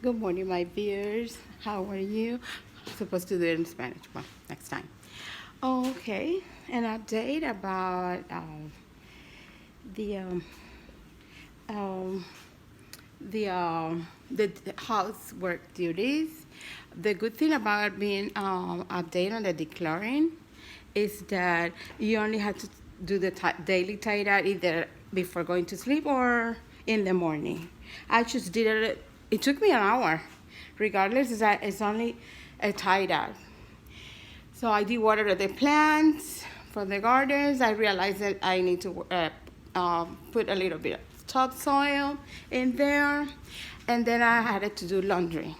Good morning, my viewers. How are you? I'm supposed to do it in Spanish. Well, next time. Okay, an update about the um, the housework duties. The good thing about being updated on the declaring is that you only have to do the daily tie-dye either before going to sleep or in the morning. I just did it. It took me an hour. Regardless, it's only a tie-dye. So I dewatered the plants for the gardens. I realized that I need to put a little bit of topsoil in there, and then I had to do laundry.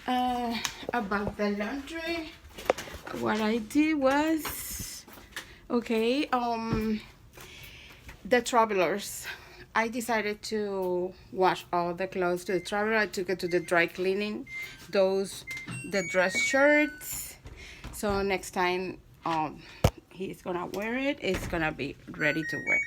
About the laundry, what I did was okay. The travelers. I decided to wash all the clothes to the traveler. I took it to the dry cleaning. The dress shirts. So next time he's gonna wear it, it's gonna be ready to wear.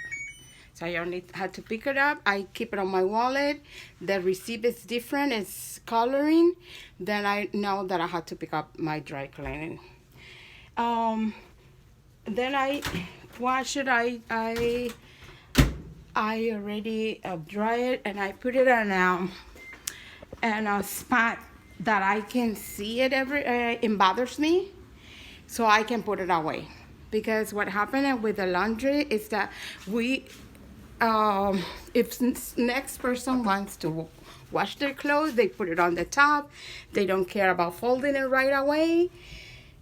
So I only had to pick it up. I keep it on my wallet. The receipt is different. It's coloring. Then I know that I had to pick up my dry cleaning. Um, then I wash it. I already dry it and I put it in a spot that I can see it it bothers me, so I can put it away. Because what happened with the laundry is that if next person wants to wash their clothes, they put it on the top. They don't care about folding it right away,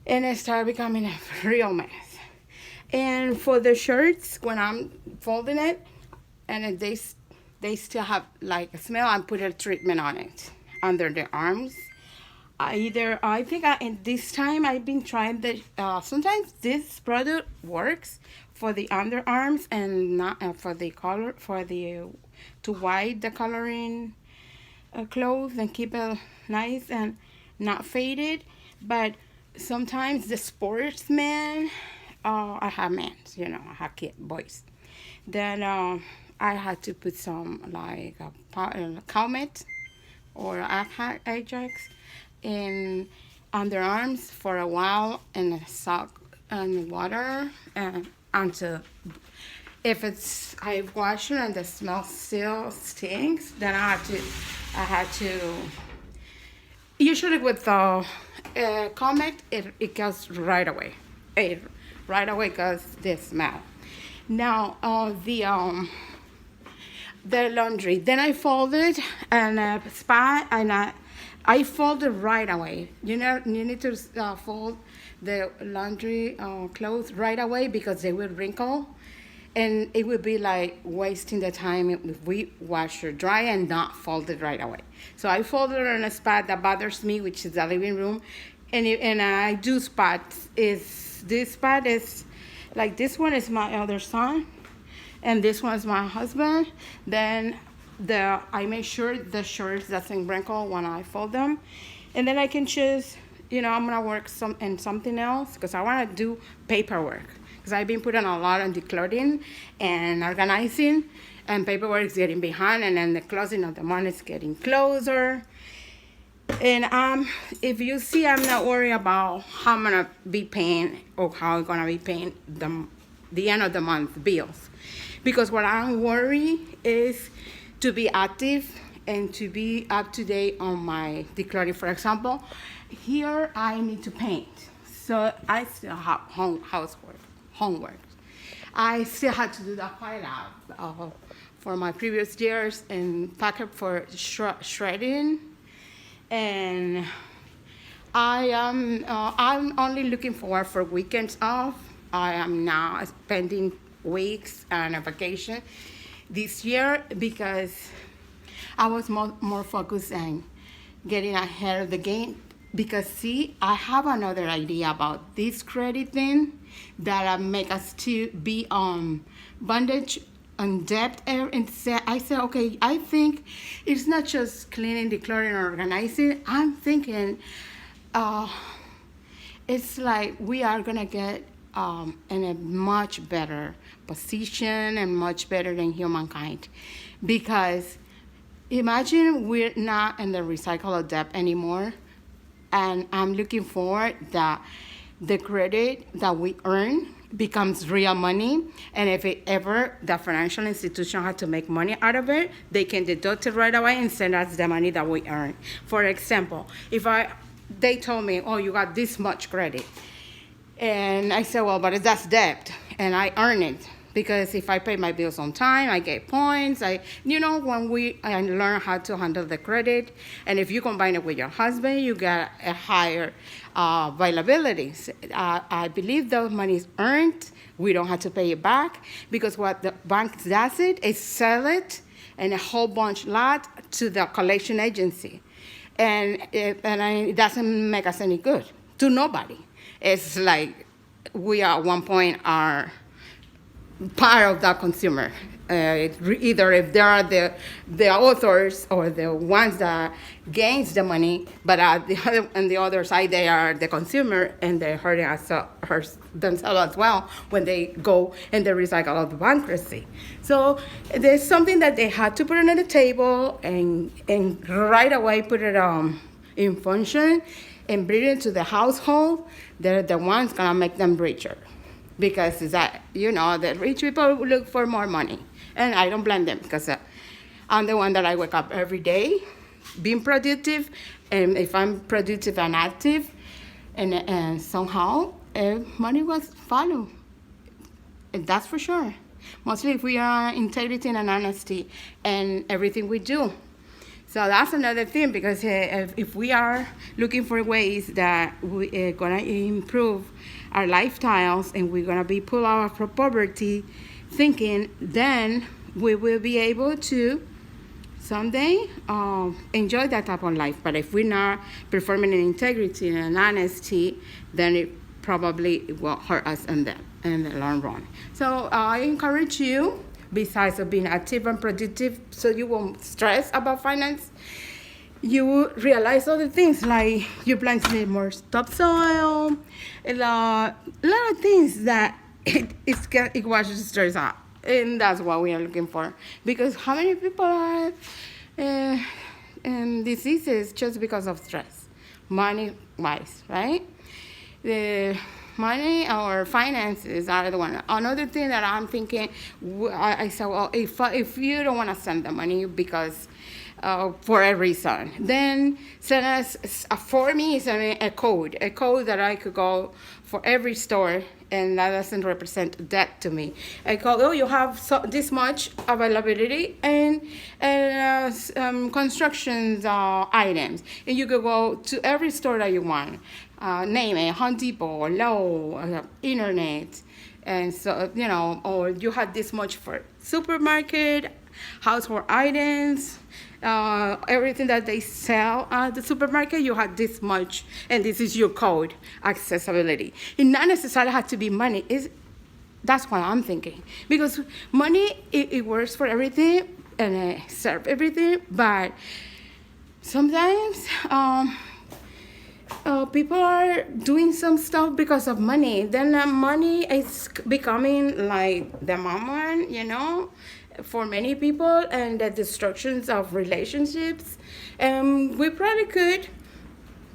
and it started becoming a real mess. And for the shirts, when I'm folding it, and they still have like a smell, I put a treatment on it under the arms. I think in this time I've been trying the sometimes this product works for the underarms and not for the color for the to white the coloring clothes and keep it nice and not faded. But sometimes the sportsmen, I have men, I have kid boys. Then I had to put some like a Comet or Ajax in underarms for a while and soak in water and until if I wash it and the smell still stinks, then I had to usually with the Comet it goes right away. It right away goes the smell. Now the laundry. Then I fold it and spot and I fold it right away. You need to fold the laundry clothes right away because they will wrinkle, and it would be like wasting the time if we wash or dry and not fold it right away. So I fold it in a spot that bothers me, which is the living room, and I do spots. This spot is like this one is my other son and this one's my husband. Then I make sure the shirts doesn't wrinkle when I fold them, and then I can choose. I'm gonna work something else because I want to do paperwork because I've been putting a lot on decluttering and organizing, and paperwork is getting behind, and then the closing of the month is getting closer. And if you see, I'm not worried about how I'm gonna be paying or how I'm gonna be paying the end of the month bills, because what I'm worried is to be active and to be up to date on my decluttering. For example, here I need to paint, so I still have homework. I still had to do the highlight for my previous years and pack up for shredding. And I'm only looking forward for weekends off. I am now spending weeks on a vacation this year because I was more focused on getting ahead of the game. Because see, I have another idea about this credit thing that make us to be on bondage on debt. And I said, okay, I think it's not just cleaning, decluttering, or organizing. I'm thinking it's like we are gonna get in a much better position and much better than humankind, because Imagine we're not in the recycle debt anymore, and I'm looking forward that the credit that we earn becomes real money, and if it ever the financial institution had to make money out of it, they can deduct it right away and send us the money that we earn. For example, if they told me, oh, you got this much credit, and I said, well, but that's debt, and I earn it. Because if I pay my bills on time, I get points. When I learn how to handle the credit, and if you combine it with your husband, you get a higher availability. I believe those money is earned. We don't have to pay it back, because what the bank does is sell it and a whole bunch lot to the collection agency, and it doesn't make us any good to nobody. It's like we at one point are part of that consumer. Either if they are the authors or the ones that gains the money, but on the other side they are the consumer, and they're hurting themselves as well when they go and they recycle out the bankruptcy. So there's something that they had to put it on the table and right away put it in function and bring it to the household. They're the ones gonna make them richer. Because the rich people look for more money. And I don't blame them, because I'm the one that I wake up every day being productive. And if I'm productive and active, and somehow money will follow. And that's for sure. Mostly if we are integrity and honesty in everything we do. So that's another thing, because if we are looking for ways that we're going to improve our lifestyles and we're going to be pulled out of poverty thinking, then we will be able to someday enjoy that type of life. But if we're not performing in integrity and honesty, then it probably will hurt us in the long run. So I encourage you, besides of being active and productive, so you won't stress about finance, you will realize other things, like you planting more topsoil, a lot of things that it washes stress out. And that's what we are looking for. Because how many people are in diseases just because of stress, money-wise, right? The money or finances are the one. Another thing that I'm thinking, I said, well, if you don't want to send the money because for a reason, then send us, for me, send a code that I could go for every store, and that doesn't represent debt to me. I call, oh, you have this much availability and constructions items, and you could go to every store that you want. Name it, Home Depot, Lowe's, internet, and so, or you have this much for supermarket, household items, everything that they sell at the supermarket, you have this much, and this is your code, accessibility. It not necessarily have to be money. That's what I'm thinking. Because money, it works for everything, and it serves everything, but sometimes people are doing some stuff because of money. Then money is becoming like the mammon, for many people, and the destructions of relationships. We probably could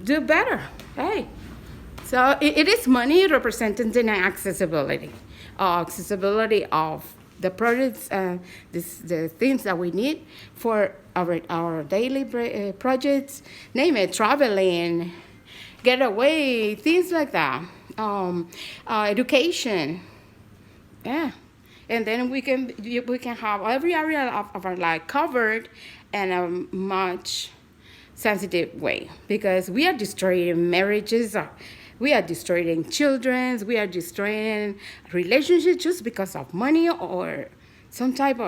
do better. Hey, so it is money representing the accessibility of the products, the things that we need for our daily projects. Name it, traveling, get away, things like that. Education, yeah. And then we can have every area of our life covered in a much sensitive way, because we are destroying marriages, we are destroying children, we are destroying relationships just because of money or some type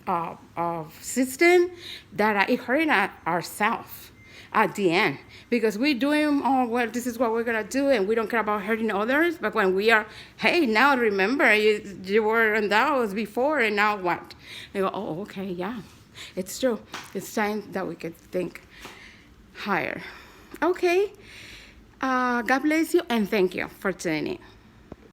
of system that is hurting ourselves at the end, because we're doing, oh, well, this is what we're going to do, and we don't care about hurting others. But when we are, hey, now remember, you were in those before, and now what? They go, oh, okay, yeah, it's true. It's time that we could think higher. Okay, God bless you, and thank you for tuning in.